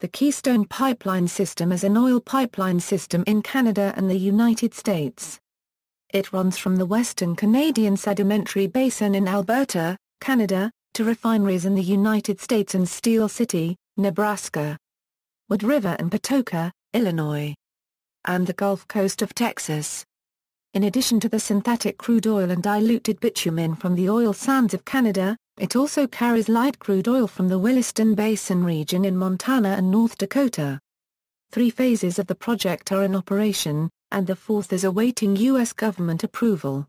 The Keystone Pipeline System is an oil pipeline system in Canada and the United States. It runs from the Western Canadian Sedimentary Basin in Alberta, Canada, to refineries in the United States and Steele City, Nebraska, River and Patoka, Illinois, and the Gulf Coast of Texas. In addition to the synthetic crude oil and diluted bitumen from the oil sands of Canada, it also carries light crude oil from the Williston Basin region in Montana and North Dakota. 3 phases of the project are in operation, and the 4th is awaiting U.S. government approval.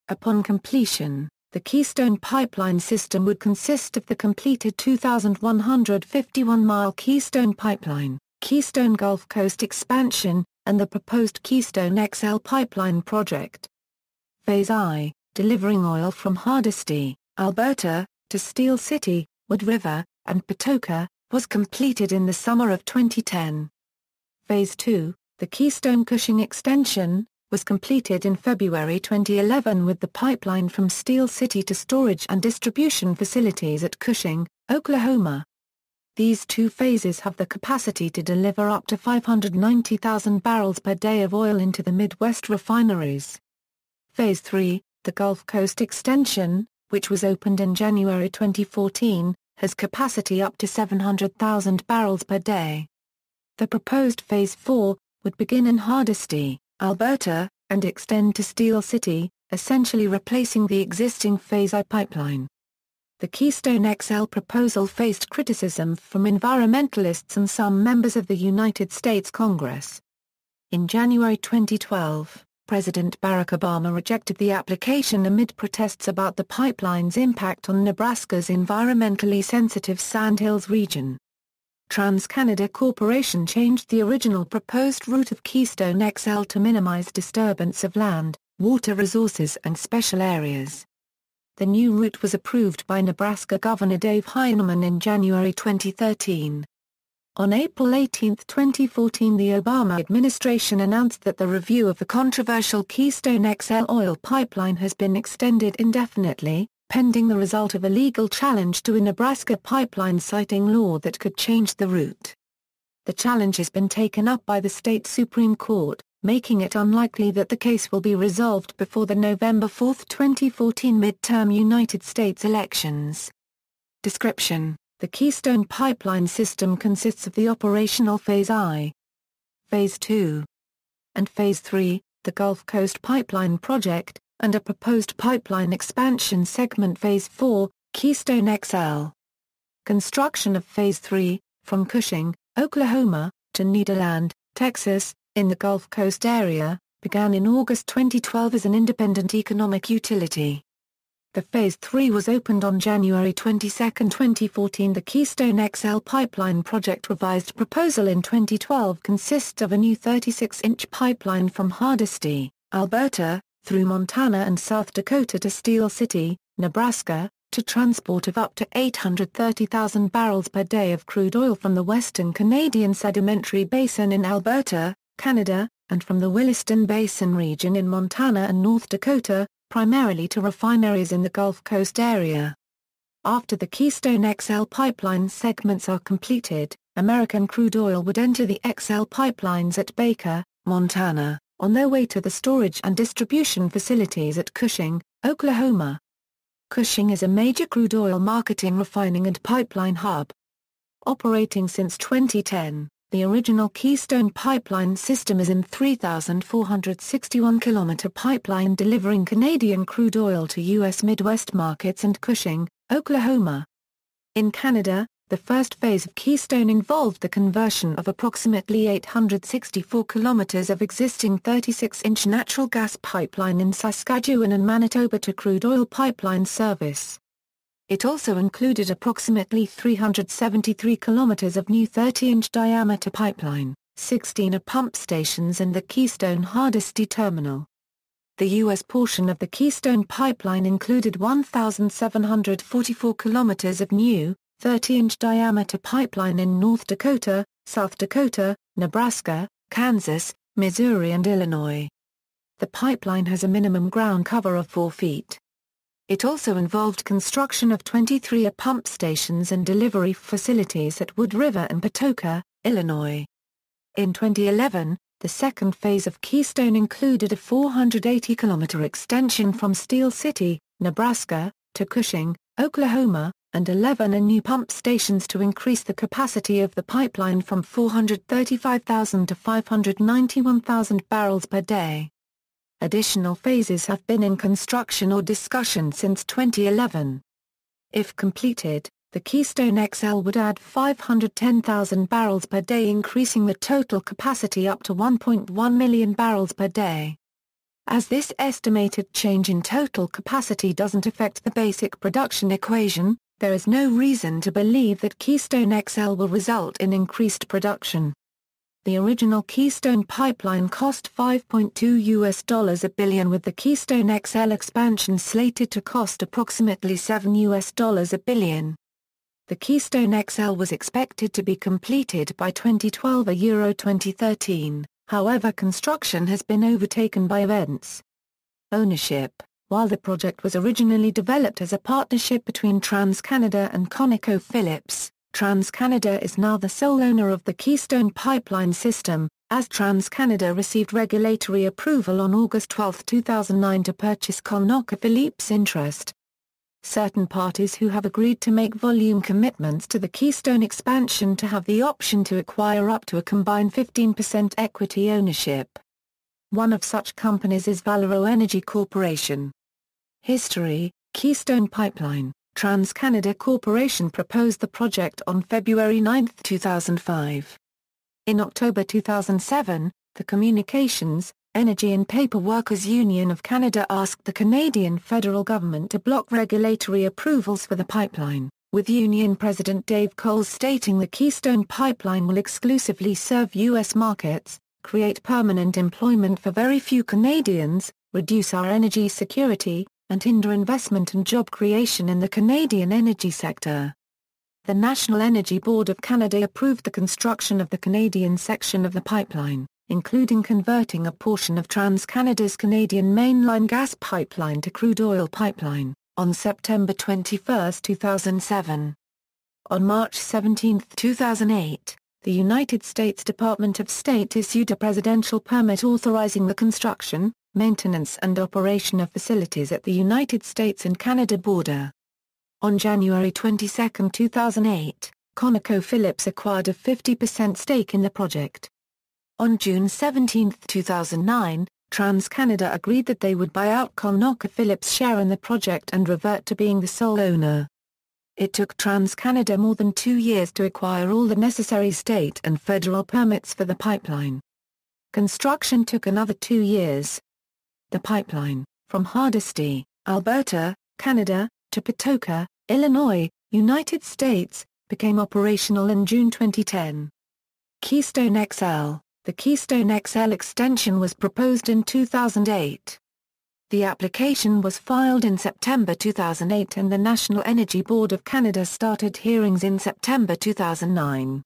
Upon completion, the Keystone Pipeline System would consist of the completed 2,151-mile Keystone Pipeline, Keystone Gulf Coast Expansion, and the proposed Keystone XL Pipeline Project. Phase I, delivering oil from Hardisty, Alberta, to Steele City, River and Patoka, was completed in the summer of 2010. Phase II, the Keystone-Cushing extension, was completed in February 2011 with the pipeline from Steele City to storage and distribution facilities at Cushing, Oklahoma. These 2 phases have the capacity to deliver up to 590,000 barrels per day of oil into the Midwest refineries. Phase III, the Gulf Coast Extension, which was opened in January 2014, has capacity up to 700,000 barrels per day. The proposed Phase IV would begin in Hardisty, Alberta, and extend to Steele City, essentially replacing the existing Phase I pipeline. The Keystone XL proposal faced criticism from environmentalists and some members of the United States Congress. In January 2012, President Barack Obama rejected the application amid protests about the pipeline's impact on Nebraska's environmentally sensitive Sandhills region. TransCanada Corporation changed the original proposed route of Keystone XL to minimize disturbance of land, water resources and special areas. The new route was approved by Nebraska Governor Dave Heineman in January 2013. On April 18, 2014, the Obama administration announced that the review of the controversial Keystone XL oil pipeline has been extended indefinitely, pending the result of a legal challenge to a Nebraska pipeline citing law that could change the route. The challenge has been taken up by the state Supreme Court, making it unlikely that the case will be resolved before the November 4, 2014 midterm United States elections. Description: the Keystone Pipeline System consists of the operational Phase I, Phase II, and Phase III, the Gulf Coast Pipeline Project, and a proposed pipeline expansion segment Phase IV, Keystone XL. Construction of Phase III, from Cushing, Oklahoma, to Nederland, Texas, in the Gulf Coast area, began in August 2012 as an independent economic utility. The Phase III was opened on January 22, 2014. The Keystone XL Pipeline Project revised proposal in 2012 consists of a new 36-inch pipeline from Hardisty, Alberta, through Montana and South Dakota to Steele City, Nebraska, to transport of up to 830,000 barrels per day of crude oil from the Western Canadian Sedimentary Basin in Alberta, Canada, and from the Williston Basin region in Montana and North Dakota, primarily to refineries in the Gulf Coast area. After the Keystone XL pipeline segments are completed, American crude oil would enter the XL pipelines at Bakken, Montana, on their way to the storage and distribution facilities at Cushing, Oklahoma. Cushing is a major crude oil marketing, refining and pipeline hub. Operating since 2010, the original Keystone Pipeline System is an 3,461-kilometer pipeline delivering Canadian crude oil to U.S. Midwest markets and Cushing, Oklahoma. In Canada, the first phase of Keystone involved the conversion of approximately 864 kilometers of existing 36-inch natural gas pipeline in Saskatchewan and Manitoba to crude oil pipeline service. It also included approximately 373 kilometers of new 30-inch diameter pipeline, 16 pump stations and the Keystone Hardisty terminal. The U.S. portion of the Keystone pipeline included 1,744 kilometers of new, 30-inch diameter pipeline in North Dakota, South Dakota, Nebraska, Kansas, Missouri and Illinois. The pipeline has a minimum ground cover of 4 feet. It also involved construction of 23 pump stations and delivery facilities at Wood River and Patoka, Illinois. In 2011, the second phase of Keystone included a 480-kilometer extension from Steele City, Nebraska, to Cushing, Oklahoma, and 11 new pump stations to increase the capacity of the pipeline from 435,000 to 591,000 barrels per day. Additional phases have been in construction or discussion since 2011. If completed, the Keystone XL would add 510,000 barrels per day, increasing the total capacity up to 1.1 million barrels per day. As this estimated change in total capacity doesn't affect the basic production equation, there is no reason to believe that Keystone XL will result in increased production. The original Keystone Pipeline cost $5.2 billion, with the Keystone XL expansion slated to cost approximately $7 billion. The Keystone XL was expected to be completed by 2012 or 2013, however construction has been overtaken by events. Ownership. While the project was originally developed as a partnership between TransCanada and ConocoPhillips, TransCanada is now the sole owner of the Keystone Pipeline System, as TransCanada received regulatory approval on August 12, 2009 to purchase ConocoPhillips' interest. Certain parties who have agreed to make volume commitments to the Keystone expansion to have the option to acquire up to a combined 15% equity ownership. One of such companies is Valero Energy Corporation. History. Keystone Pipeline. TransCanada Corporation proposed the project on February 9, 2005. In October 2007, the Communications, Energy and Paper Workers Union of Canada asked the Canadian federal government to block regulatory approvals for the pipeline, with Union President Dave Coles stating the Keystone Pipeline will exclusively serve U.S. markets, create permanent employment for very few Canadians, reduce our energy security, and hinder investment and job creation in the Canadian energy sector. The National Energy Board of Canada approved the construction of the Canadian section of the pipeline, including converting a portion of TransCanada's Canadian mainline gas pipeline to crude oil pipeline, on September 21, 2007. On March 17, 2008, the United States Department of State issued a presidential permit authorizing the construction, maintenance and operation of facilities at the United States and Canada border. On January 22, 2008, ConocoPhillips acquired a 50% stake in the project. On June 17, 2009, TransCanada agreed that they would buy out ConocoPhillips' share in the project and revert to being the sole owner. It took TransCanada more than 2 years to acquire all the necessary state and federal permits for the pipeline. Construction took another 2 years. The pipeline, from Hardisty, Alberta, Canada, to Patoka, Illinois, United States, became operational in June 2010. Keystone XL. The Keystone XL extension was proposed in 2008. The application was filed in September 2008 and the National Energy Board of Canada started hearings in September 2009.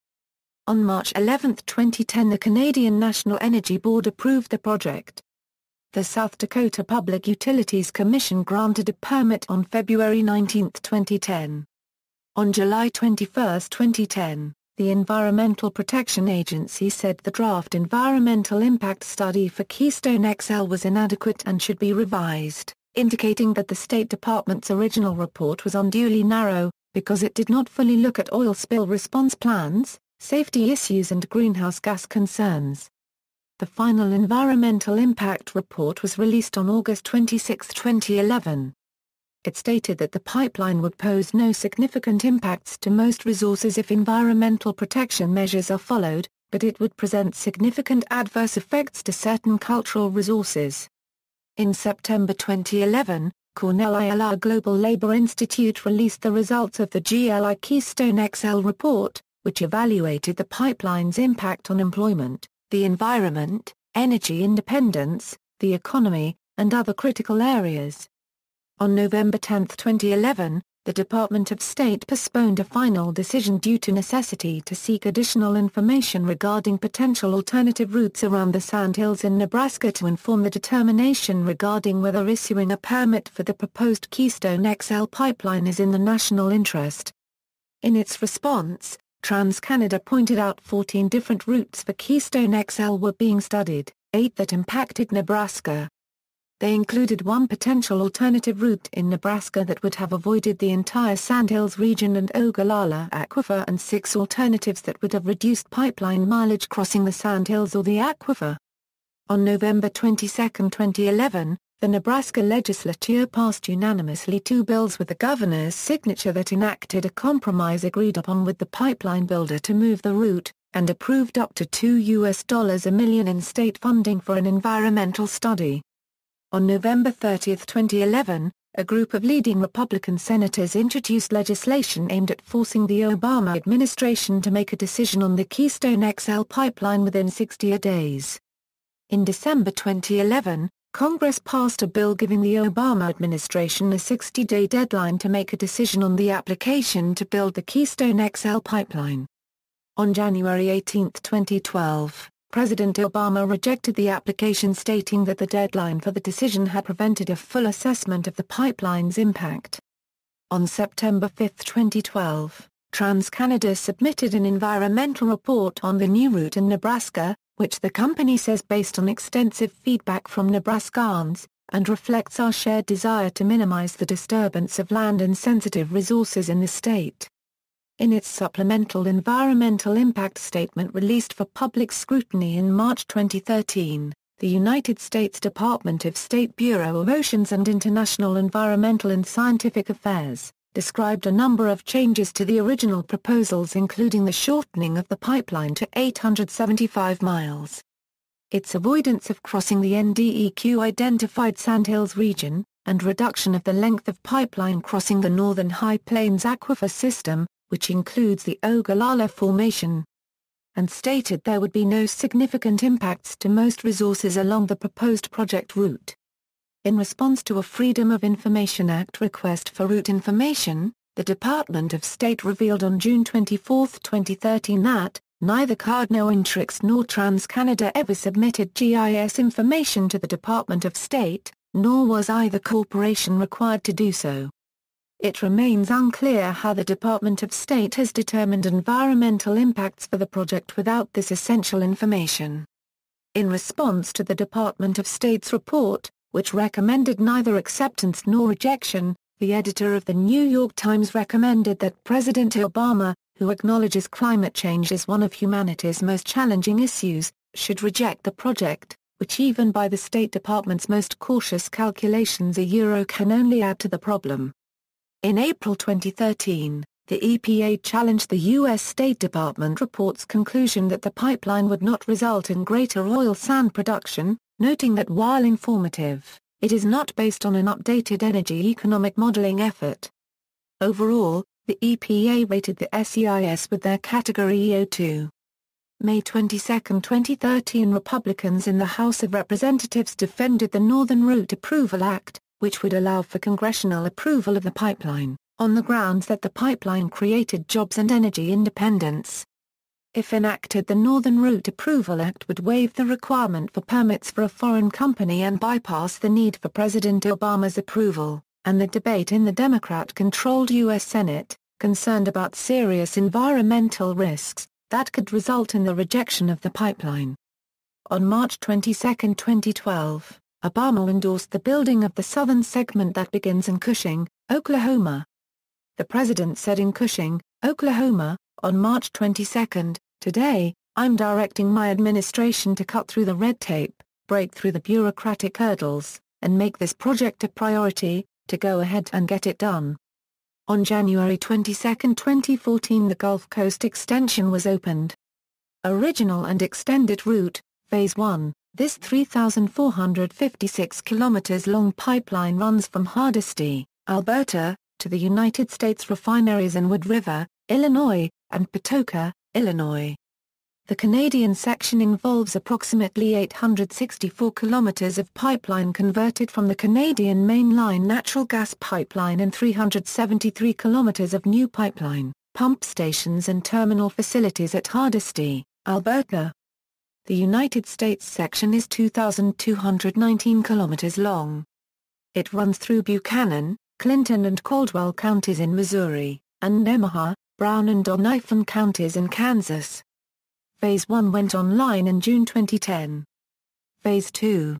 On March 11, 2010, the Canadian National Energy Board approved the project. The South Dakota Public Utilities Commission granted a permit on February 19, 2010. On July 21, 2010, the Environmental Protection Agency said the draft environmental impact study for Keystone XL was inadequate and should be revised, indicating that the State Department's original report was unduly narrow, because it did not fully look at oil spill response plans, safety issues and greenhouse gas concerns. The final environmental impact report was released on August 26, 2011. It stated that the pipeline would pose no significant impacts to most resources if environmental protection measures are followed, but it would present significant adverse effects to certain cultural resources. In September 2011, Cornell ILR Global Labor Institute released the results of the GLI Keystone XL report, which evaluated the pipeline's impact on employment, the environment, energy independence, the economy, and other critical areas. On November 10, 2011, the Department of State postponed a final decision due to necessity to seek additional information regarding potential alternative routes around the Sandhills in Nebraska to inform the determination regarding whether issuing a permit for the proposed Keystone XL pipeline is in the national interest. In its response, TransCanada pointed out 14 different routes for Keystone XL were being studied, 8 that impacted Nebraska. They included one potential alternative route in Nebraska that would have avoided the entire Sandhills region and Ogallala Aquifer, and 6 alternatives that would have reduced pipeline mileage crossing the Sandhills or the aquifer. On November 22, 2011, the Nebraska legislature passed unanimously 2 bills with the governor's signature that enacted a compromise agreed upon with the pipeline builder to move the route, and approved up to $2 million in state funding for an environmental study. On November 30, 2011, a group of leading Republican senators introduced legislation aimed at forcing the Obama administration to make a decision on the Keystone XL pipeline within 60 days. In December 2011, Congress passed a bill giving the Obama administration a 60-day deadline to make a decision on the application to build the Keystone XL pipeline. On January 18, 2012, President Obama rejected the application, stating that the deadline for the decision had prevented a full assessment of the pipeline's impact. On September 5, 2012, TransCanada submitted an environmental report on the new route in Nebraska, which the company says based on extensive feedback from Nebraskans, and reflects our shared desire to minimize the disturbance of land and sensitive resources in the state. In its supplemental environmental impact statement released for public scrutiny in March 2013, the United States Department of State Bureau of Oceans and International Environmental and Scientific Affairs described a number of changes to the original proposals, including the shortening of the pipeline to 875 miles. Its avoidance of crossing the NDEQ-identified Sandhills region, and reduction of the length of pipeline crossing the northern High Plains Aquifer system, which includes the Ogallala Formation, and stated there would be no significant impacts to most resources along the proposed project route. In response to a Freedom of Information Act request for route information, the Department of State revealed on June 24, 2013 that neither Cardno Intrix nor TransCanada ever submitted GIS information to the Department of State, nor was either corporation required to do so. It remains unclear how the Department of State has determined environmental impacts for the project without this essential information. In response to the Department of State's report, which recommended neither acceptance nor rejection, the editor of the New York Times recommended that President Obama, who acknowledges climate change as one of humanity's most challenging issues, should reject the project, which even by the State Department's most cautious calculations can only add to the problem. In April 2013, the EPA challenged the U.S. State Department report's conclusion that the pipeline would not result in greater oil sand production, noting that while informative, it is not based on an updated energy economic modeling effort. Overall, the EPA rated the SEIS with their category EO2. May 22, 2013, Republicans in the House of Representatives defended the Northern Route Approval Act, which would allow for congressional approval of the pipeline, on the grounds that the pipeline created jobs and energy independence. If enacted, the Northern Route Approval Act would waive the requirement for permits for a foreign company and bypass the need for President Obama's approval, and the debate in the Democrat-controlled U.S. Senate, concerned about serious environmental risks that could result in the rejection of the pipeline. On March 22, 2012, Obama endorsed the building of the southern segment that begins in Cushing, Oklahoma. The president said in Cushing, Oklahoma, on March 22, "Today, I'm directing my administration to cut through the red tape, break through the bureaucratic hurdles, and make this project a priority, to go ahead and get it done." On January 22, 2014, the Gulf Coast Extension was opened. Original and extended route, Phase 1. This 3,456 kilometers long pipeline runs from Hardisty, Alberta, to the United States refineries in Wood River, Illinois, and Patoka, Illinois. The Canadian section involves approximately 864 kilometers of pipeline converted from the Canadian Mainline natural gas pipeline and 373 kilometers of new pipeline, pump stations and terminal facilities at Hardisty, Alberta. The United States section is 2,219 kilometers long. It runs through Buchanan, Clinton and Caldwell counties in Missouri, and Nemaha, Brown and Doniphan counties in Kansas. Phase 1 went online in June 2010. Phase 2.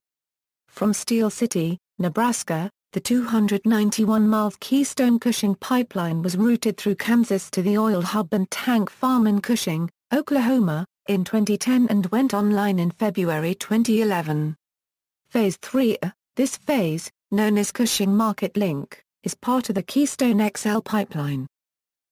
From Steele City, Nebraska, the 291-mile Keystone-Cushing pipeline was routed through Kansas to the oil hub and tank farm in Cushing, Oklahoma, in 2010 and went online in February 2011. Phase 3. This phase, known as Cushing Market Link, is part of the Keystone XL Pipeline.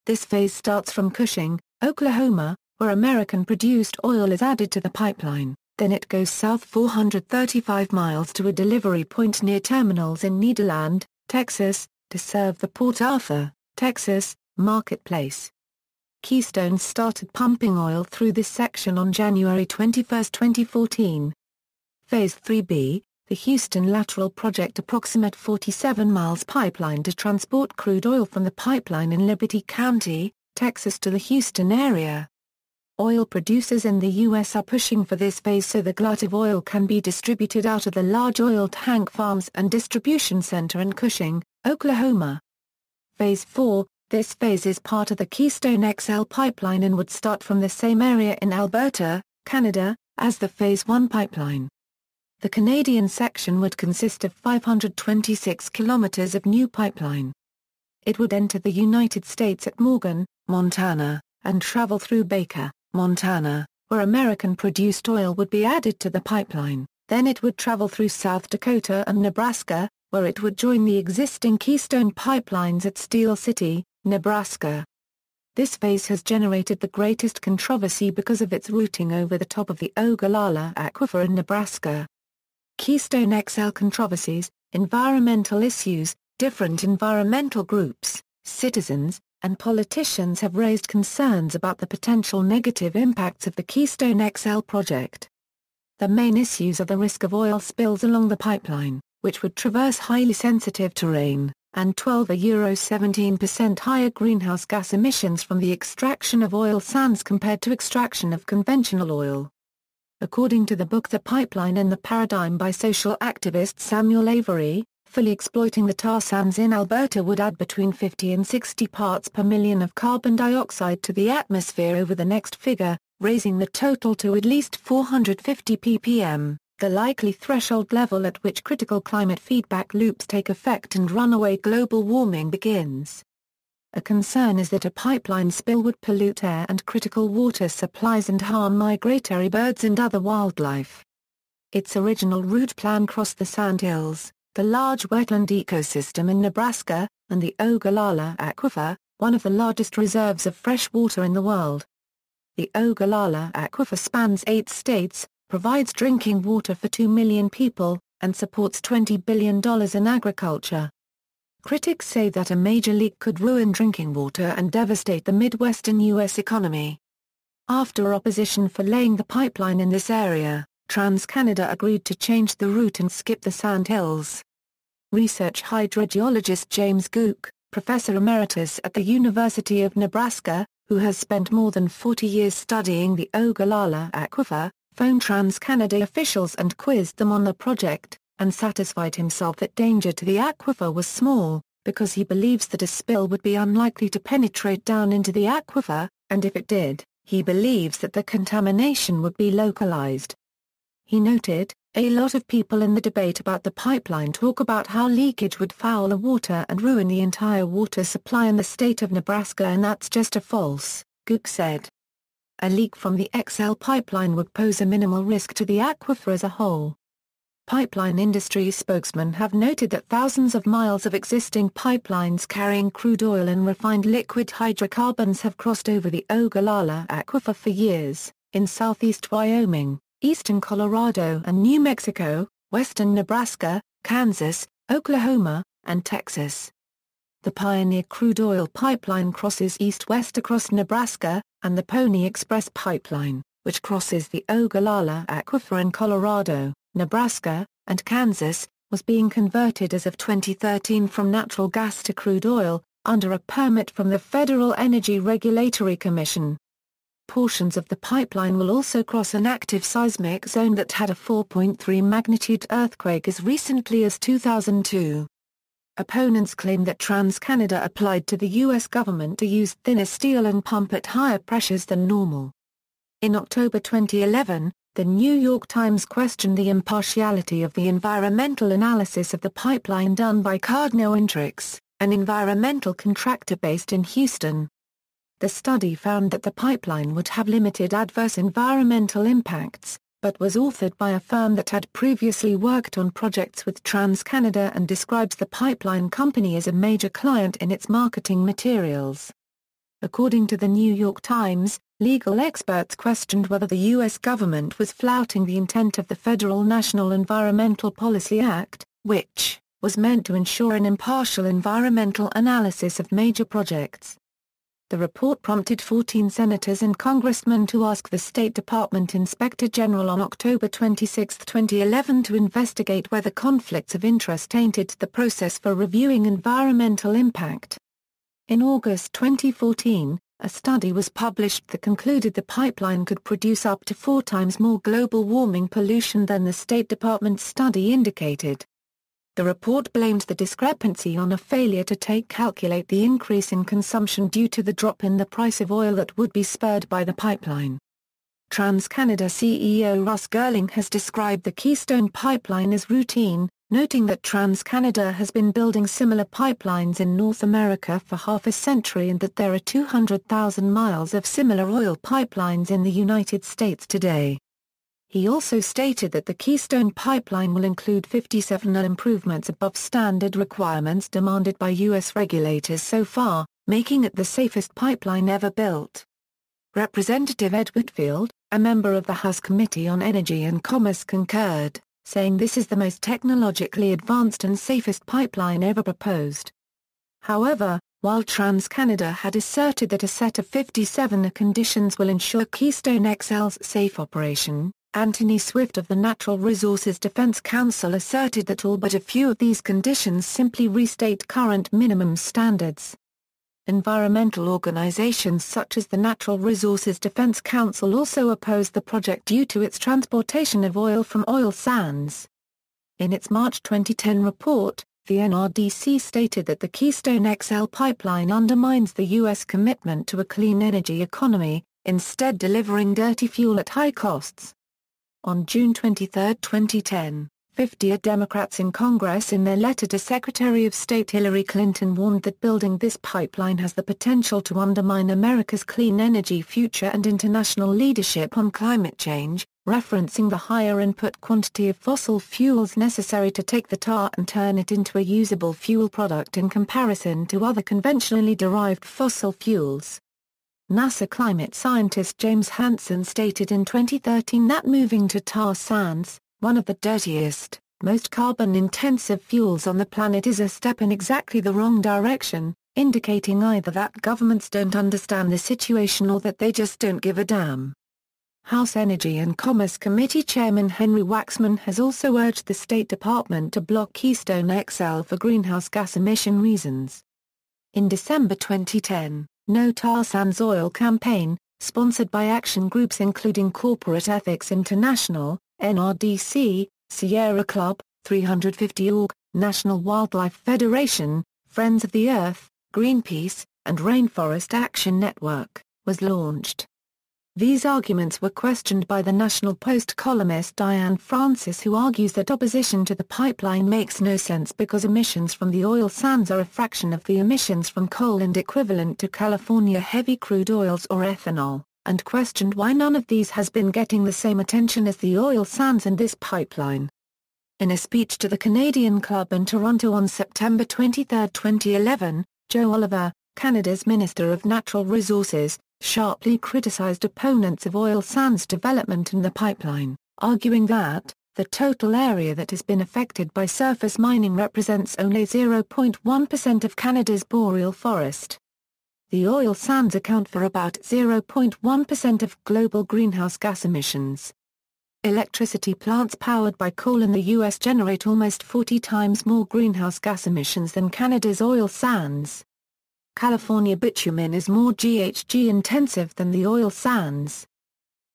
This phase starts from Cushing, Oklahoma, where American-produced oil is added to the pipeline, then it goes south 435 miles to a delivery point near terminals in Nederland, Texas, to serve the Port Arthur, Texas, marketplace. Keystone started pumping oil through this section on January 21, 2014. Phase 3B, the Houston Lateral Project, approximate 47 miles pipeline to transport crude oil from the pipeline in Liberty County, Texas to the Houston area. Oil producers in the U.S. are pushing for this phase so the glut of oil can be distributed out of the large oil tank farms and distribution center in Cushing, Oklahoma. Phase 4, this phase is part of the Keystone XL pipeline and would start from the same area in Alberta, Canada, as the Phase 1 pipeline. The Canadian section would consist of 526 kilometers of new pipeline. It would enter the United States at Morgan, Montana, and travel through Bakken, Montana, where American-produced oil would be added to the pipeline. Then it would travel through South Dakota and Nebraska, where it would join the existing Keystone pipelines at Steele City, Nebraska. This phase has generated the greatest controversy because of its routing over the top of the Ogallala Aquifer in Nebraska. Keystone XL controversies, environmental issues. Different environmental groups, citizens, and politicians have raised concerns about the potential negative impacts of the Keystone XL project. The main issues are the risk of oil spills along the pipeline, which would traverse highly sensitive terrain, and €17% higher greenhouse gas emissions from the extraction of oil sands compared to extraction of conventional oil. According to the book The Pipeline and the Paradigm by social activist Samuel Avery, fully exploiting the tar sands in Alberta would add between 50 and 60 parts per million of carbon dioxide to the atmosphere over the next figure, raising the total to at least 450 ppm, the likely threshold level at which critical climate feedback loops take effect and runaway global warming begins. A concern is that a pipeline spill would pollute air and critical water supplies and harm migratory birds and other wildlife. Its original route plan crossed the Sandhills, the large wetland ecosystem in Nebraska, and the Ogallala Aquifer, one of the largest reserves of fresh water in the world. The Ogallala Aquifer spans 8 states, provides drinking water for 2 million people, and supports $20 billion in agriculture. Critics say that a major leak could ruin drinking water and devastate the Midwestern U.S. economy. After opposition for laying the pipeline in this area, TransCanada agreed to change the route and skip the Sandhills. Research hydrogeologist James Gook, professor emeritus at the University of Nebraska, who has spent more than 40 years studying the Ogallala Aquifer, phoned TransCanada officials and quizzed them on the project, and satisfied himself that danger to the aquifer was small, because he believes that a spill would be unlikely to penetrate down into the aquifer, and if it did, he believes that the contamination would be localized. He noted, "A lot of people in the debate about the pipeline talk about how leakage would foul the water and ruin the entire water supply in the state of Nebraska, and that's just a false," Gook said. A leak from the XL pipeline would pose a minimal risk to the aquifer as a whole. Pipeline industry spokesmen have noted that thousands of miles of existing pipelines carrying crude oil and refined liquid hydrocarbons have crossed over the Ogallala Aquifer for years, in southeast Wyoming, eastern Colorado and New Mexico, western Nebraska, Kansas, Oklahoma, and Texas. The Pioneer crude oil pipeline crosses east-west across Nebraska, and the Pony Express pipeline, which crosses the Ogallala Aquifer in Colorado, Nebraska, and Kansas, was being converted as of 2013 from natural gas to crude oil, under a permit from the Federal Energy Regulatory Commission. Portions of the pipeline will also cross an active seismic zone that had a 4.3 magnitude earthquake as recently as 2002. Opponents claim that TransCanada applied to the U.S. government to use thinner steel and pump at higher pressures than normal. In October 2011, the New York Times questioned the impartiality of the environmental analysis of the pipeline done by Cardno-Intrix, an environmental contractor based in Houston. The study found that the pipeline would have limited adverse environmental impacts, but was authored by a firm that had previously worked on projects with TransCanada and describes the pipeline company as a major client in its marketing materials. According to the New York Times, legal experts questioned whether the U.S. government was flouting the intent of the Federal National Environmental Policy Act, which was meant to ensure an impartial environmental analysis of major projects. The report prompted 14 senators and congressmen to ask the State Department Inspector General on October 26, 2011 to investigate whether conflicts of interest tainted the process for reviewing environmental impact. In August 2014, a study was published that concluded the pipeline could produce up to 4 times more global warming pollution than the State Department's study indicated. The report blamed the discrepancy on a failure to calculate the increase in consumption due to the drop in the price of oil that would be spurred by the pipeline. TransCanada CEO Russ Girling has described the Keystone Pipeline as routine, noting that TransCanada has been building similar pipelines in North America for half a century and that there are 200,000 miles of similar oil pipelines in the United States today. He also stated that the Keystone Pipeline will include 57 improvements above standard requirements demanded by U.S. regulators so far, making it the safest pipeline ever built. Representative Ed Whitfield, a member of the House Committee on Energy and Commerce concurred, saying this is the most technologically advanced and safest pipeline ever proposed. However, while TransCanada had asserted that a set of 57 conditions will ensure Keystone XL's safe operation, Anthony Swift of the Natural Resources Defense Council asserted that all but a few of these conditions simply restate current minimum standards. Environmental organizations such as the Natural Resources Defense Council also opposed the project due to its transportation of oil from oil sands. In its March 2010 report, the NRDC stated that the Keystone XL pipeline undermines the U.S. commitment to a clean energy economy, instead delivering dirty fuel at high costs. On June 23, 2010, 50 Democrats in Congress in their letter to Secretary of State Hillary Clinton warned that building this pipeline has the potential to undermine America's clean energy future and international leadership on climate change, referencing the higher input quantity of fossil fuels necessary to take the tar and turn it into a usable fuel product in comparison to other conventionally derived fossil fuels. NASA climate scientist James Hansen stated in 2013 that moving to tar sands, one of the dirtiest, most carbon-intensive fuels on the planet, is a step in exactly the wrong direction, indicating either that governments don't understand the situation or that they just don't give a damn. House Energy and Commerce Committee Chairman Henry Waxman has also urged the State Department to block Keystone XL for greenhouse gas emission reasons. In December 2010, No Tar Sands Oil campaign, sponsored by action groups including Corporate Ethics International, NRDC, Sierra Club, 350org, National Wildlife Federation, Friends of the Earth, Greenpeace, and Rainforest Action Network, was launched. These arguments were questioned by the National Post columnist Diane Francis, who argues that opposition to the pipeline makes no sense because emissions from the oil sands are a fraction of the emissions from coal and equivalent to California heavy crude oils or ethanol, and questioned why none of these has been getting the same attention as the oil sands and this pipeline. In a speech to the Canadian Club in Toronto on September 23, 2011, Joe Oliver, Canada's Minister of Natural Resources, sharply criticized opponents of oil sands development and the pipeline, arguing that the total area that has been affected by surface mining represents only 0.1% of Canada's boreal forest. The oil sands account for about 0.1% of global greenhouse gas emissions. Electricity plants powered by coal in the U.S. generate almost 40 times more greenhouse gas emissions than Canada's oil sands. California bitumen is more GHG intensive than the oil sands.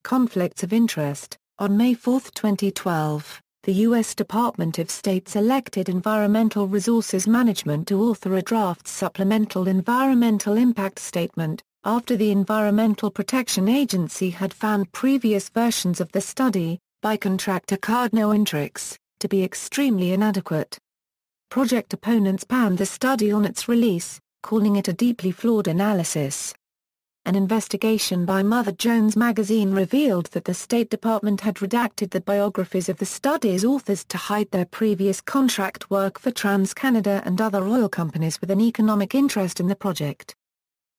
Conflicts of interest. On May 4, 2012, the U.S. Department of State selected Environmental Resources Management to author a draft supplemental environmental impact statement, after the Environmental Protection Agency had found previous versions of the study, by contractor Cardno-Intrix, to be extremely inadequate. Project opponents panned the study on its release, calling it a deeply flawed analysis. An investigation by Mother Jones magazine revealed that the State Department had redacted the biographies of the study's authors to hide their previous contract work for TransCanada and other oil companies with an economic interest in the project.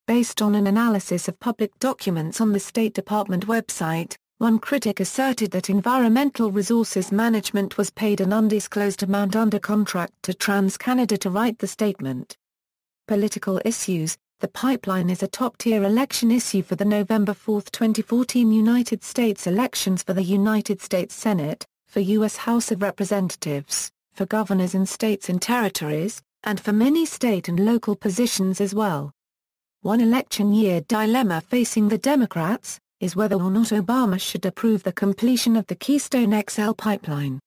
Based on an analysis of public documents on the State Department website, one critic asserted that Environmental Resources Management was paid an undisclosed amount under contract to TransCanada to write the statement. Political issues. The pipeline is a top-tier election issue for the November 4, 2014 United States elections for the United States Senate, for U.S. House of Representatives, for governors in states and territories, and for many state and local positions as well. One election year dilemma facing the Democrats is whether or not Obama should approve the completion of the Keystone XL pipeline.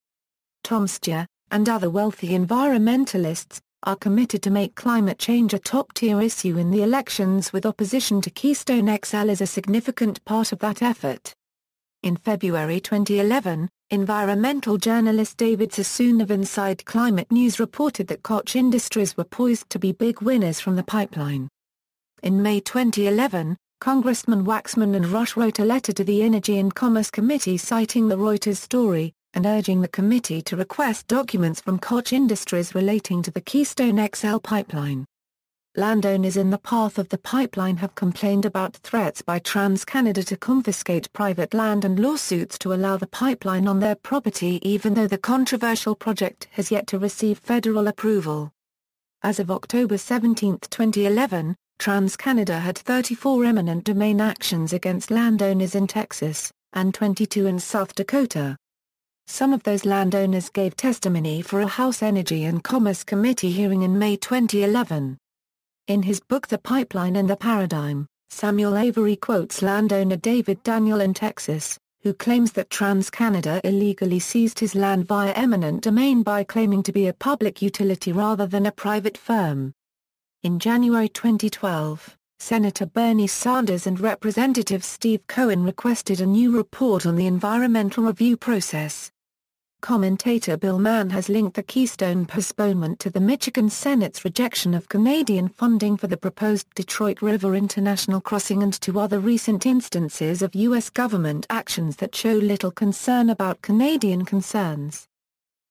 Tom Steyer, and other wealthy environmentalists, are committed to make climate change a top-tier issue in the elections, with opposition to Keystone XL as a significant part of that effort. In February 2011, environmental journalist David Sassoon of Inside Climate News reported that Koch Industries were poised to be big winners from the pipeline. In May 2011, Congressman Waxman and Rush wrote a letter to the Energy and Commerce Committee citing the Reuters story, and urging the committee to request documents from Koch Industries relating to the Keystone XL pipeline. Landowners in the path of the pipeline have complained about threats by TransCanada to confiscate private land and lawsuits to allow the pipeline on their property, even though the controversial project has yet to receive federal approval. As of October 17, 2011, TransCanada had 34 eminent domain actions against landowners in Texas, and 22 in South Dakota. Some of those landowners gave testimony for a House Energy and Commerce Committee hearing in May 2011. In his book The Pipeline and the Paradigm, Samuel Avery quotes landowner David Daniel in Texas, who claims that TransCanada illegally seized his land via eminent domain by claiming to be a public utility rather than a private firm. In January 2012, Senator Bernie Sanders and Representative Steve Cohen requested a new report on the environmental review process. Commentator Bill Mann has linked the Keystone postponement to the Michigan Senate's rejection of Canadian funding for the proposed Detroit River International Crossing and to other recent instances of U.S. government actions that show little concern about Canadian concerns.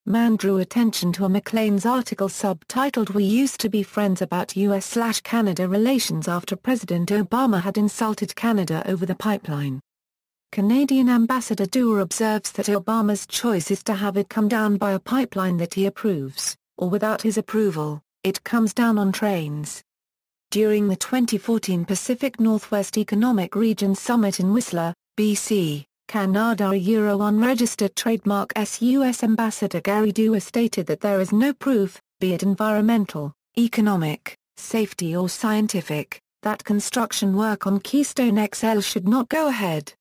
Mann drew attention to a Maclean's article subtitled "We Used to Be Friends" about U.S.-Canada relations after President Obama had insulted Canada over the pipeline. Canadian Ambassador Dewar observes that Obama's choice is to have it come down by a pipeline that he approves, or without his approval, it comes down on trains. During the 2014 Pacific Northwest Economic Region Summit in Whistler, BC, Canada, unregistered trademark U.S. Ambassador Gary Dewar stated that there is no proof, be it environmental, economic, safety or scientific, that construction work on Keystone XL should not go ahead.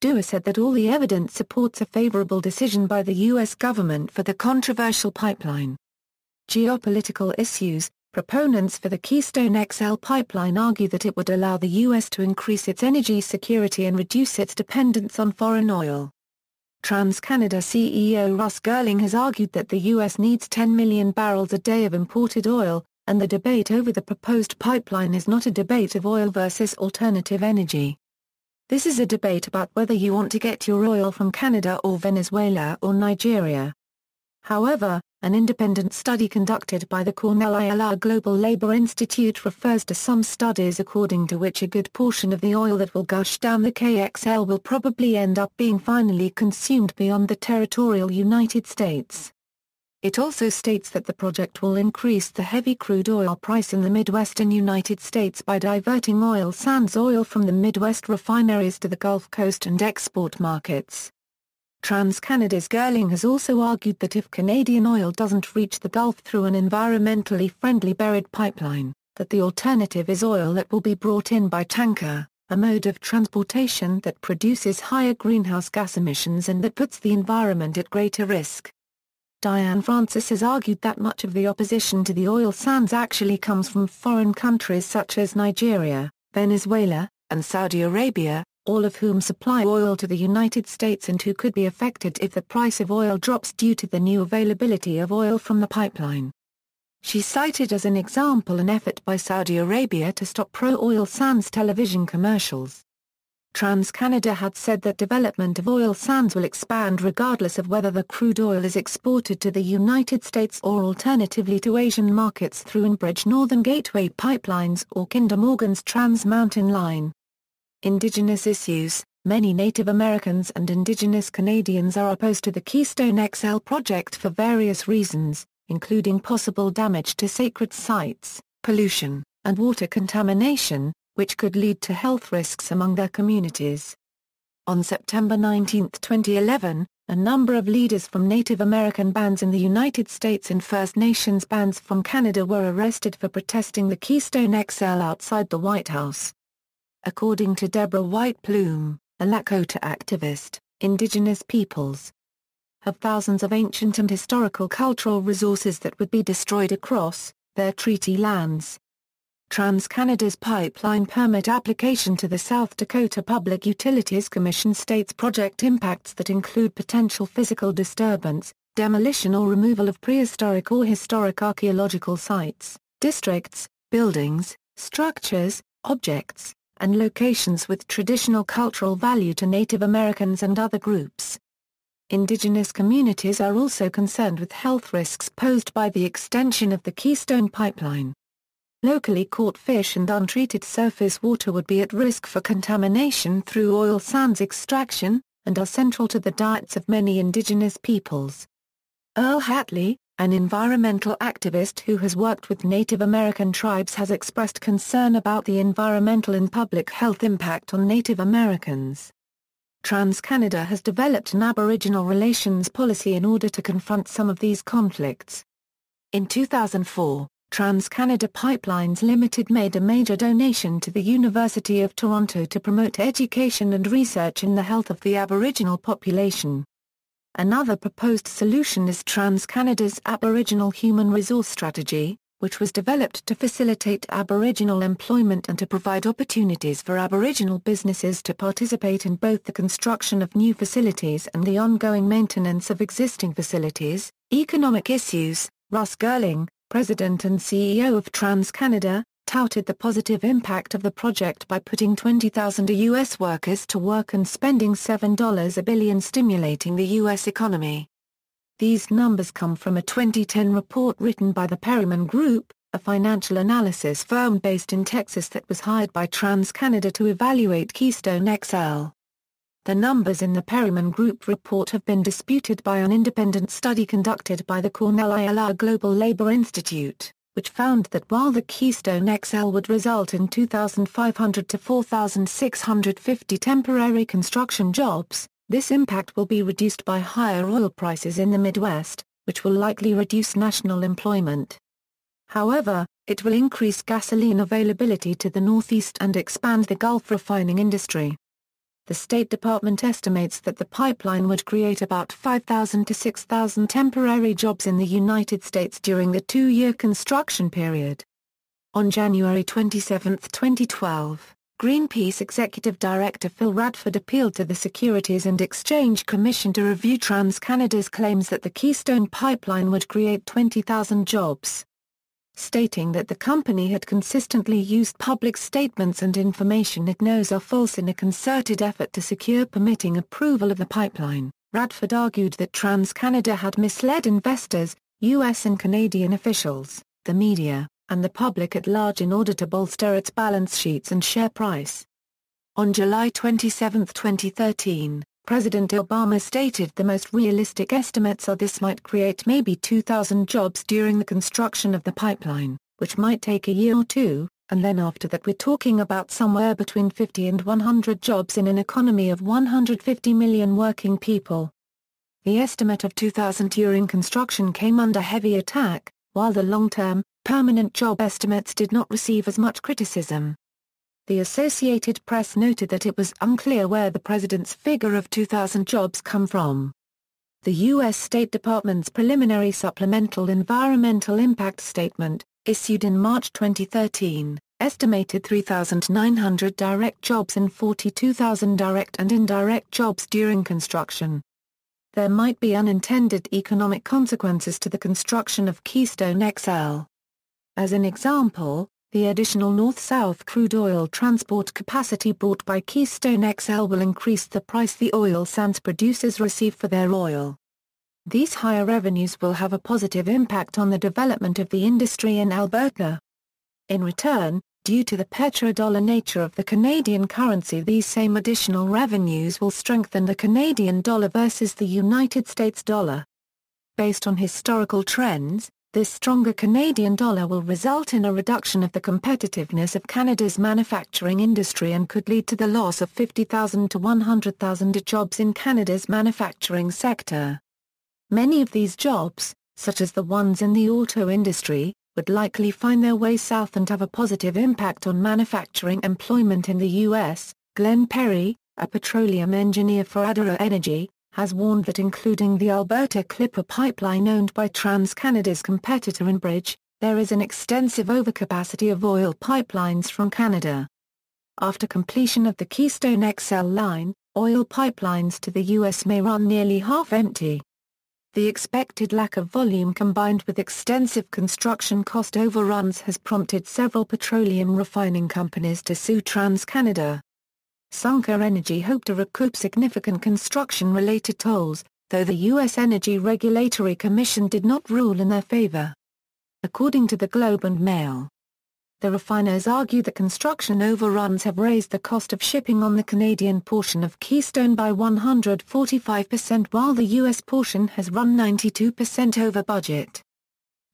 Dewar said that all the evidence supports a favorable decision by the U.S. government for the controversial pipeline. Geopolitical issues. Proponents for the Keystone XL pipeline argue that it would allow the U.S. to increase its energy security and reduce its dependence on foreign oil. TransCanada CEO Russ Girling has argued that the U.S. needs 10 million barrels a day of imported oil, and the debate over the proposed pipeline is not a debate of oil versus alternative energy. This is a debate about whether you want to get your oil from Canada or Venezuela or Nigeria. However, an independent study conducted by the Cornell ILR Global Labor Institute refers to some studies according to which a good portion of the oil that will gush down the KXL will probably end up being finally consumed beyond the territorial United States. It also states that the project will increase the heavy crude oil price in the Midwestern United States by diverting oil sands oil from the Midwest refineries to the Gulf Coast and export markets. TransCanada's Girling has also argued that if Canadian oil doesn't reach the Gulf through an environmentally friendly buried pipeline, that the alternative is oil that will be brought in by tanker, a mode of transportation that produces higher greenhouse gas emissions and that puts the environment at greater risk. Diane Francis has argued that much of the opposition to the oil sands actually comes from foreign countries such as Nigeria, Venezuela, and Saudi Arabia, all of whom supply oil to the United States and who could be affected if the price of oil drops due to the new availability of oil from the pipeline. She cited as an example an effort by Saudi Arabia to stop pro-oil sands television commercials. TransCanada had said that development of oil sands will expand regardless of whether the crude oil is exported to the United States or alternatively to Asian markets through Enbridge Northern Gateway pipelines or Kinder Morgan's Trans Mountain Line. Indigenous issues. Many Native Americans and Indigenous Canadians are opposed to the Keystone XL project for various reasons, including possible damage to sacred sites, pollution, and water contamination, which could lead to health risks among their communities. On September 19, 2011, a number of leaders from Native American bands in the United States and First Nations bands from Canada were arrested for protesting the Keystone XL outside the White House. According to Deborah White Plume, a Lakota activist, Indigenous peoples have thousands of ancient and historical cultural resources that would be destroyed across their treaty lands. TransCanada's pipeline permit application to the South Dakota Public Utilities Commission states project impacts that include potential physical disturbance, demolition or removal of prehistoric or historic archaeological sites, districts, buildings, structures, objects, and locations with traditional cultural value to Native Americans and other groups. Indigenous communities are also concerned with health risks posed by the extension of the Keystone Pipeline. Locally caught fish and untreated surface water would be at risk for contamination through oil sands extraction, and are central to the diets of many Indigenous peoples. Earl Hatley, an environmental activist who has worked with Native American tribes, has expressed concern about the environmental and public health impact on Native Americans. TransCanada has developed an Aboriginal relations policy in order to confront some of these conflicts. In 2004, TransCanada Pipelines Limited made a major donation to the University of Toronto to promote education and research in the health of the Aboriginal population. Another proposed solution is TransCanada's Aboriginal Human Resource Strategy, which was developed to facilitate Aboriginal employment and to provide opportunities for Aboriginal businesses to participate in both the construction of new facilities and the ongoing maintenance of existing facilities. Economic issues. Russ Girling, President and CEO of TransCanada, touted the positive impact of the project by putting 20,000 U.S. workers to work and spending $7 billion stimulating the U.S. economy. These numbers come from a 2010 report written by the Perryman Group, a financial analysis firm based in Texas that was hired by TransCanada to evaluate Keystone XL. The numbers in the Perryman Group report have been disputed by an independent study conducted by the Cornell ILR Global Labor Institute, which found that while the Keystone XL would result in 2,500 to 4,650 temporary construction jobs, this impact will be reduced by higher oil prices in the Midwest, which will likely reduce national employment. However, it will increase gasoline availability to the Northeast and expand the Gulf refining industry. The State Department estimates that the pipeline would create about 5,000 to 6,000 temporary jobs in the United States during the two-year construction period. On January 27, 2012, Greenpeace Executive Director Phil Radford appealed to the Securities and Exchange Commission to review TransCanada's claims that the Keystone Pipeline would create 20,000 jobs, stating that the company had consistently used public statements and information it knows are false in a concerted effort to secure permitting approval of the pipeline. Radford argued that TransCanada had misled investors, U.S. and Canadian officials, the media, and the public at large in order to bolster its balance sheets and share price. On July 27, 2013, President Obama stated the most realistic estimates are this might create maybe 2,000 jobs during the construction of the pipeline, which might take a year or two, and then after that we're talking about somewhere between 50 and 100 jobs in an economy of 150 million working people. The estimate of 2,000 during construction came under heavy attack, while the long-term, permanent job estimates did not receive as much criticism. The Associated Press noted that it was unclear where the president's figure of 2,000 jobs come from. The U.S. State Department's preliminary supplemental environmental impact statement, issued in March 2013, estimated 3,900 direct jobs and 42,000 direct and indirect jobs during construction. There might be unintended economic consequences to the construction of Keystone XL. As an example, the additional north-south crude oil transport capacity brought by Keystone XL will increase the price the oil sands producers receive for their oil. These higher revenues will have a positive impact on the development of the industry in Alberta. In return, due to the petrodollar nature of the Canadian currency, these same additional revenues will strengthen the Canadian dollar versus the United States dollar. Based on historical trends, this stronger Canadian dollar will result in a reduction of the competitiveness of Canada's manufacturing industry and could lead to the loss of 50,000 to 100,000 jobs in Canada's manufacturing sector. Many of these jobs, such as the ones in the auto industry, would likely find their way south and have a positive impact on manufacturing employment in the U.S. Glenn Perry, a petroleum engineer for Adara Energy, has warned that including the Alberta Clipper pipeline owned by TransCanada's competitor Enbridge, there is an extensive overcapacity of oil pipelines from Canada. After completion of the Keystone XL line, oil pipelines to the U.S. may run nearly half empty. The expected lack of volume combined with extensive construction cost overruns has prompted several petroleum refining companies to sue TransCanada. Suncor Energy hoped to recoup significant construction-related tolls, though the U.S. Energy Regulatory Commission did not rule in their favor. According to the Globe and Mail, the refiners argue the construction overruns have raised the cost of shipping on the Canadian portion of Keystone by 145% while the U.S. portion has run 92% over budget.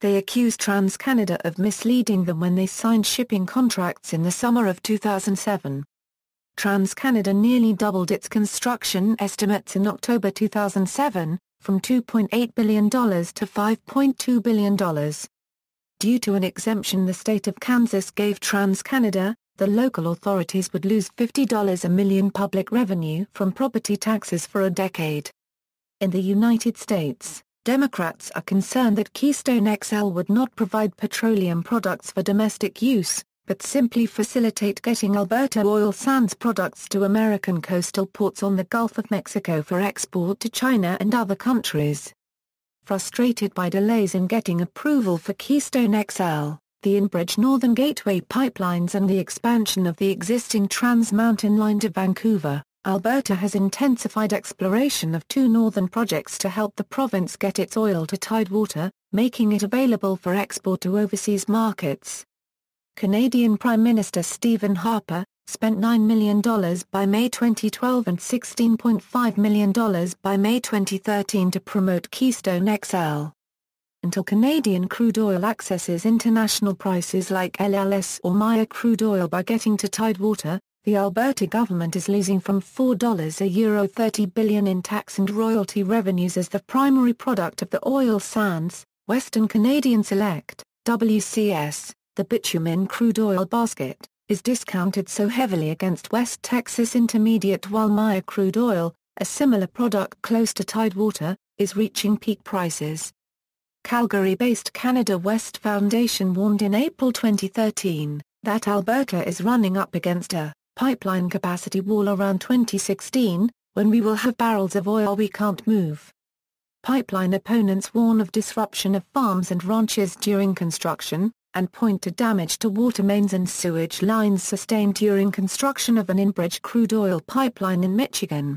They accused TransCanada of misleading them when they signed shipping contracts in the summer of 2007. TransCanada nearly doubled its construction estimates in October 2007, from $2.8 billion to $5.2 billion. Due to an exemption the state of Kansas gave TransCanada, the local authorities would lose $50 a million public revenue from property taxes for a decade. In the United States, Democrats are concerned that Keystone XL would not provide petroleum products for domestic use, but simply facilitate getting Alberta oil sands products to American coastal ports on the Gulf of Mexico for export to China and other countries. Frustrated by delays in getting approval for Keystone XL, the Enbridge Northern Gateway pipelines and the expansion of the existing Trans Mountain line to Vancouver, Alberta has intensified exploration of two northern projects to help the province get its oil to Tidewater, making it available for export to overseas markets. Canadian Prime Minister Stephen Harper spent $9 million by May 2012 and $16.5 million by May 2013 to promote Keystone XL. Until Canadian crude oil accesses international prices like LLS or Maya crude oil by getting to Tidewater, the Alberta government is losing from $4 a euro $30 billion in tax and royalty revenues as the primary product of the oil sands, Western Canadian Select, WCS. The bitumen crude oil basket, is discounted so heavily against West Texas Intermediate while Maya crude oil, a similar product close to Tidewater, is reaching peak prices. Calgary-based Canada West Foundation warned in April 2013, that Alberta is running up against a pipeline capacity wall around 2016, when we will have barrels of oil we can't move. Pipeline opponents warn of disruption of farms and ranches during construction, and point to damage to water mains and sewage lines sustained during construction of an Enbridge crude oil pipeline in Michigan.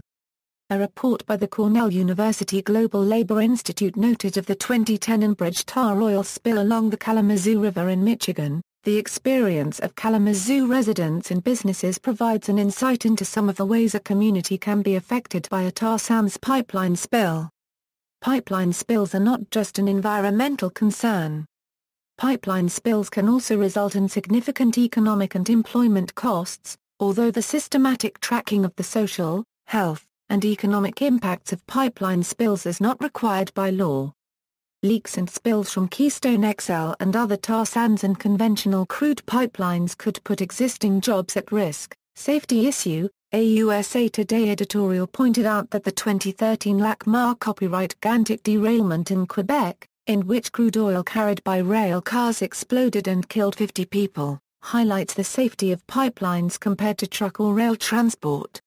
A report by the Cornell University Global Labor Institute noted of the 2010 Enbridge tar oil spill along the Kalamazoo River in Michigan, The experience of Kalamazoo residents and businesses provides an insight into some of the ways a community can be affected by a tar sands pipeline spill. Pipeline spills are not just an environmental concern. Pipeline spills can also result in significant economic and employment costs, although the systematic tracking of the social, health, and economic impacts of pipeline spills is not required by law. Leaks and spills from Keystone XL and other tar sands and conventional crude pipelines could put existing jobs at risk. Safety issue. A USA Today editorial pointed out that the 2013 LACMA copyright Gantic derailment in Quebec, in which crude oil carried by rail cars exploded and killed 50 people, highlights the safety of pipelines compared to truck or rail transport.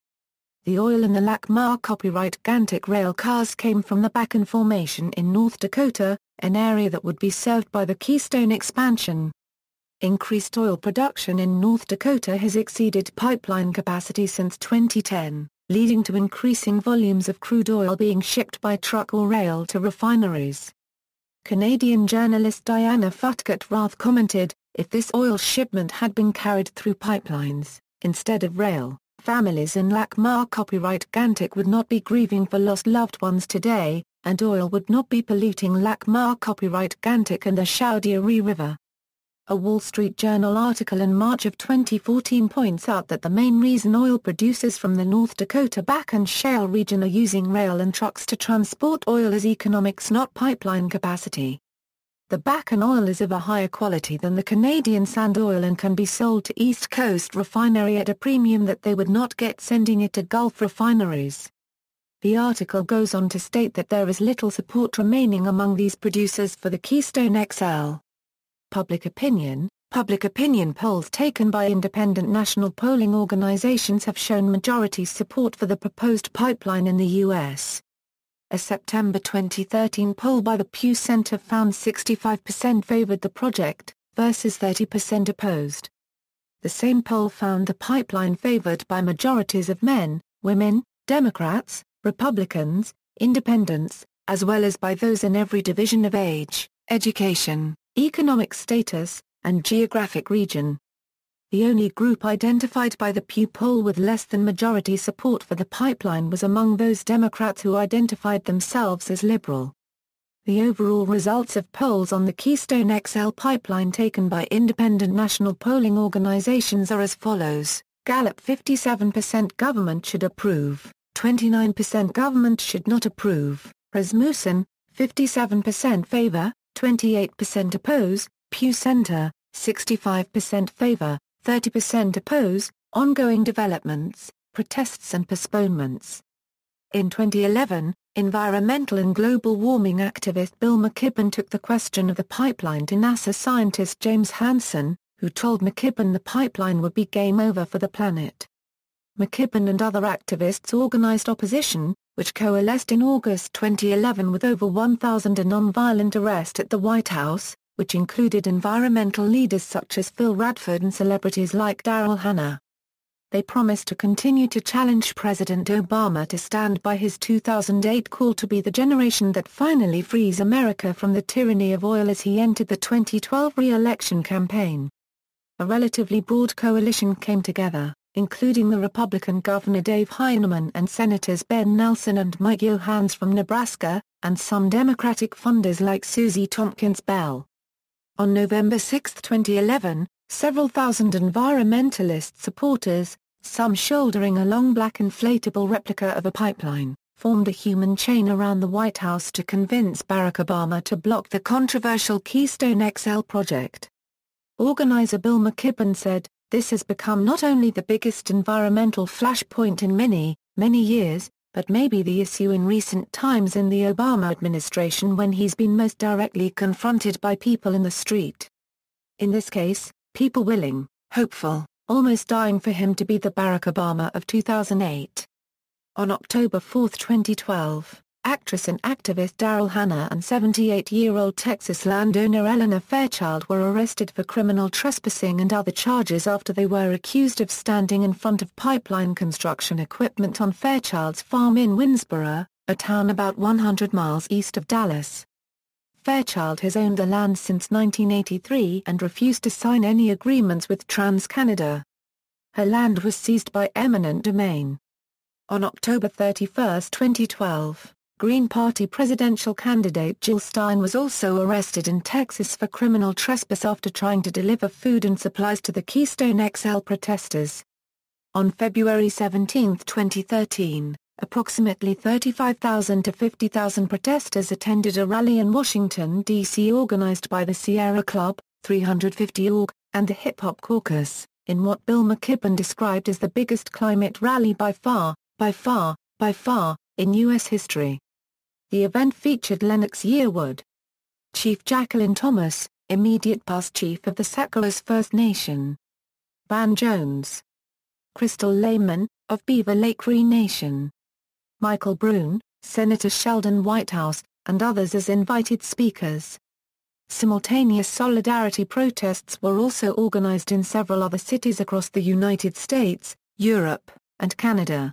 The oil in the LACMA copyright Gantic rail cars came from the Bakken Formation in North Dakota, an area that would be served by the Keystone expansion. Increased oil production in North Dakota has exceeded pipeline capacity since 2010, leading to increasing volumes of crude oil being shipped by truck or rail to refineries. Canadian journalist Diana Futkat-Rath commented, "If this oil shipment had been carried through pipelines, instead of rail, families in LACMA copyright Gantic would not be grieving for lost loved ones today, and oil would not be polluting LACMA copyright Gantic and the Chaudiere River." A Wall Street Journal article in March of 2014 points out that the main reason oil producers from the North Dakota Bakken Shale region are using rail and trucks to transport oil is economics, not pipeline capacity. The Bakken oil is of a higher quality than the Canadian sand oil and can be sold to East Coast refinery at a premium that they would not get sending it to Gulf refineries. The article goes on to state that there is little support remaining among these producers for the Keystone XL. Public opinion polls taken by independent national polling organizations have shown majority support for the proposed pipeline in the U.S. A September 2013 poll by the Pew Center found 65% favored the project, versus 30% opposed. The same poll found the pipeline favored by majorities of men, women, Democrats, Republicans, Independents, as well as by those in every division of age, education, economic status, and geographic region. The only group identified by the Pew poll with less than majority support for the pipeline was among those Democrats who identified themselves as liberal. The overall results of polls on the Keystone XL pipeline taken by independent national polling organizations are as follows: Gallup 57% government should approve, 29% government should not approve, Rasmussen, 57% favor, 28% oppose, Pew Center, 65% favor, 30% oppose, ongoing developments, protests and postponements. In 2011, environmental and global warming activist Bill McKibben took the question of the pipeline to NASA scientist James Hansen, who told McKibben the pipeline would be game over for the planet. McKibben and other activists organized opposition, which coalesced in August 2011 with over 1,000 a non-violent arrest at the White House, which included environmental leaders such as Phil Radford and celebrities like Daryl Hannah. They promised to continue to challenge President Obama to stand by his 2008 call to be the generation that finally frees America from the tyranny of oil as he entered the 2012 re-election campaign. A relatively broad coalition came together, including the Republican Governor Dave Heinemann and Senators Ben Nelson and Mike Johans from Nebraska, and some Democratic funders like Susie Tompkins Bell. On November 6, 2011, several thousand environmentalist supporters, some shouldering a long black inflatable replica of a pipeline, formed a human chain around the White House to convince Barack Obama to block the controversial Keystone XL project. Organizer Bill McKibben said, "This has become not only the biggest environmental flashpoint in many, many years, but maybe the issue in recent times in the Obama administration when he's been most directly confronted by people in the street. In this case, people willing, hopeful, almost dying for him to be the Barack Obama of 2008. On October 4, 2012, actress and activist Daryl Hannah and 78-year-old Texas landowner Eleanor Fairchild were arrested for criminal trespassing and other charges after they were accused of standing in front of pipeline construction equipment on Fairchild's farm in Winsboro, a town about 100 miles east of Dallas. Fairchild has owned the land since 1983 and refused to sign any agreements with TransCanada. Her land was seized by eminent domain. On October 31, 2012, Green Party presidential candidate Jill Stein was also arrested in Texas for criminal trespass after trying to deliver food and supplies to the Keystone XL protesters. On February 17, 2013, approximately 35,000 to 50,000 protesters attended a rally in Washington, D.C. organized by the Sierra Club, 350 Org, and the Hip Hop Caucus, in what Bill McKibben described as the biggest climate rally by far, in U.S. history. The event featured Lennox Yearwood, Chief Jacqueline Thomas, immediate past chief of the Sacros First Nation, Van Jones, Crystal Lehman, of Beaver Lake Cree Nation, Michael Brune, Senator Sheldon Whitehouse, and others as invited speakers. Simultaneous solidarity protests were also organized in several other cities across the United States, Europe, and Canada.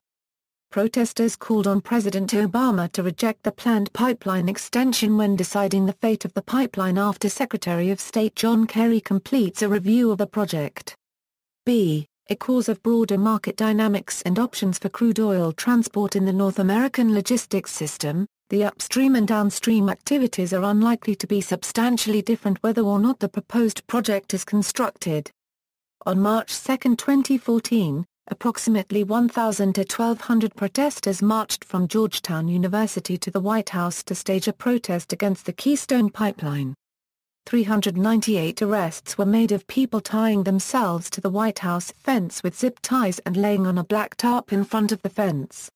Protesters called on President Obama to reject the planned pipeline extension when deciding the fate of the pipeline after Secretary of State John Kerry completes a review of the project. A cause of broader market dynamics and options for crude oil transport in the North American logistics system, the upstream and downstream activities are unlikely to be substantially different whether or not the proposed project is constructed. On March 2, 2014, approximately 1,000 to 1,200 protesters marched from Georgetown University to the White House to stage a protest against the Keystone Pipeline. 398 arrests were made of people tying themselves to the White House fence with zip ties and laying on a black tarp in front of the fence.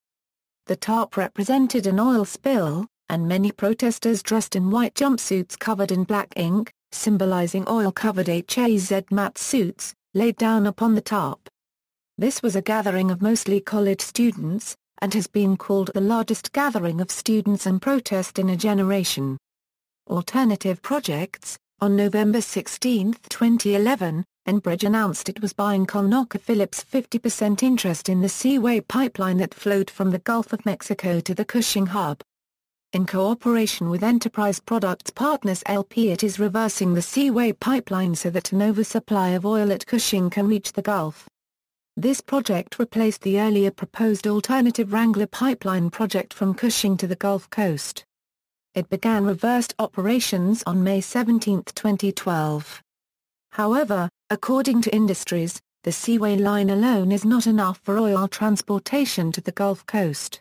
The tarp represented an oil spill, and many protesters dressed in white jumpsuits covered in black ink, symbolizing oil-covered hazmat suits, laid down upon the tarp. This was a gathering of mostly college students, and has been called the largest gathering of students and protest in a generation. Alternative projects. On November 16, 2011, Enbridge announced it was buying ConocoPhillips' 50% interest in the Seaway pipeline that flowed from the Gulf of Mexico to the Cushing hub. In cooperation with Enterprise Products Partners LP, it is reversing the Seaway pipeline so that an oversupply of oil at Cushing can reach the Gulf. This project replaced the earlier proposed alternative Wrangler pipeline project from Cushing to the Gulf Coast. It began reversed operations on May 17, 2012. However, according to industries, the Seaway line alone is not enough for oil transportation to the Gulf Coast.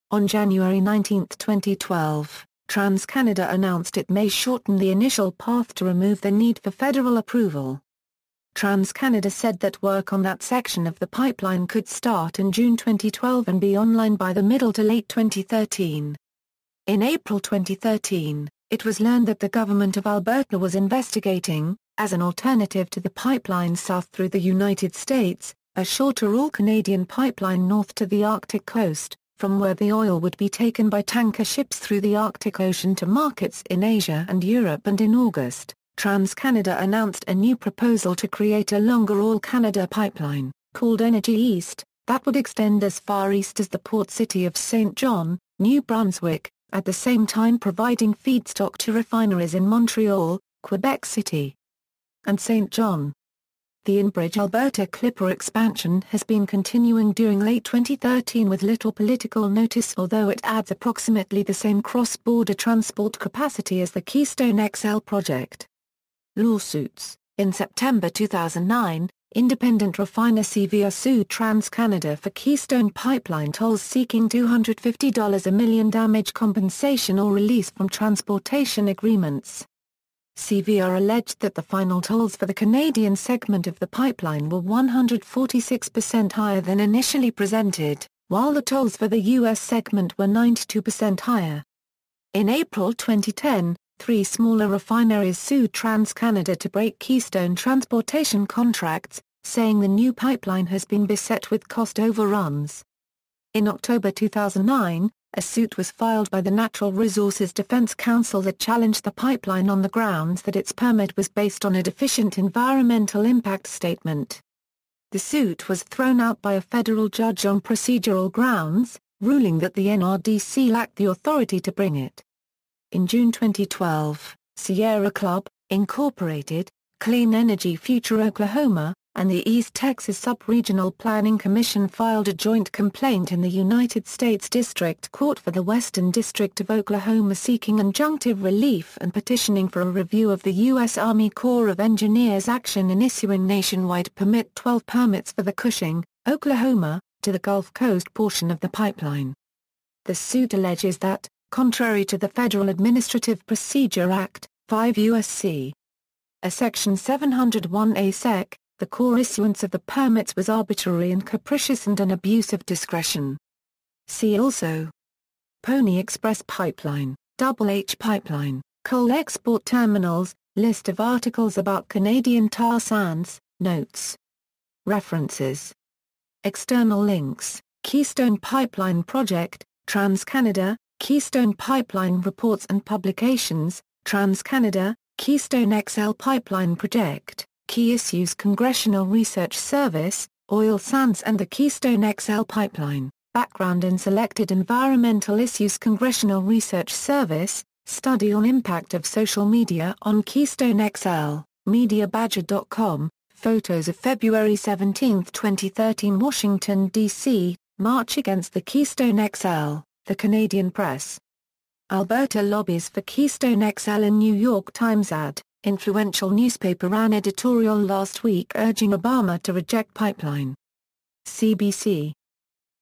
On January 19, 2012, TransCanada announced it may shorten the initial path to remove the need for federal approval. TransCanada said that work on that section of the pipeline could start in June 2012 and be online by the middle to late 2013. In April 2013, it was learned that the government of Alberta was investigating, as an alternative to the pipeline south through the United States, a shorter all-Canadian pipeline north to the Arctic coast, from where the oil would be taken by tanker ships through the Arctic Ocean to markets in Asia and Europe. And in August, TransCanada announced a new proposal to create a longer all-Canada pipeline, called Energy East, that would extend as far east as the port city of St. John, New Brunswick, at the same time providing feedstock to refineries in Montreal, Quebec City, and St. John. The Enbridge Alberta Clipper expansion has been continuing during late 2013 with little political notice, although it adds approximately the same cross-border transport capacity as the Keystone XL project. Lawsuits. In September 2009, independent refiner CVR sued TransCanada for Keystone Pipeline tolls seeking $250 a million damage compensation or release from transportation agreements. CVR alleged that the final tolls for the Canadian segment of the pipeline were 146% higher than initially presented, while the tolls for the U.S. segment were 92% higher. In April 2010, 3 smaller refineries sued TransCanada to break Keystone transportation contracts, saying the new pipeline has been beset with cost overruns. In October 2009, a suit was filed by the Natural Resources Defense Council that challenged the pipeline on the grounds that its permit was based on a deficient environmental impact statement. The suit was thrown out by a federal judge on procedural grounds, ruling that the NRDC lacked the authority to bring it. In June 2012, Sierra Club, Incorporated, Clean Energy Future Oklahoma, and the East Texas Sub-Regional Planning Commission filed a joint complaint in the United States District Court for the Western District of Oklahoma seeking injunctive relief and petitioning for a review of the U.S. Army Corps of Engineers' action in issuing nationwide Permit 12 permits for the Cushing, Oklahoma, to the Gulf Coast portion of the pipeline. The suit alleges that, contrary to the Federal Administrative Procedure Act, 5 U.S.C. a Section 701A Sec., the Corps' issuance of the permits was arbitrary and capricious and an abuse of discretion. See also: Pony Express Pipeline, Double H Pipeline, Coal Export Terminals, List of articles about Canadian tar sands, Notes. References. External links: Keystone Pipeline Project, Trans-Canada, Keystone Pipeline Reports and Publications, Trans-Canada, Keystone XL Pipeline Project, Key Issues Congressional Research Service, Oil Sands and the Keystone XL Pipeline, Background and Selected Environmental Issues Congressional Research Service, Study on Impact of Social Media on Keystone XL, MediaBadger.com, photos of February 17, 2013 Washington, D.C., March Against the Keystone XL, The Canadian Press. Alberta lobbies for Keystone XL in New York Times ad. Influential newspaper ran editorial last week urging Obama to reject pipeline. CBC.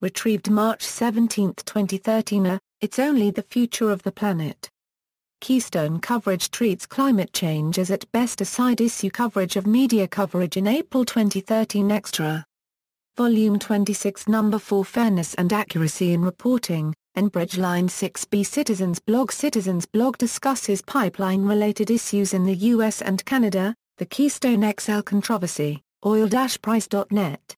Retrieved March 17, 2013 It's Only the Future of the Planet. Keystone coverage treats climate change as at best a side issue. Coverage of media coverage in April 2013 Extra. Volume 26 No. 4 Fairness and Accuracy in Reporting, Enbridge Line 6B Citizens Blog discusses pipeline-related issues in the U.S. and Canada, the Keystone XL controversy, oil-price.net.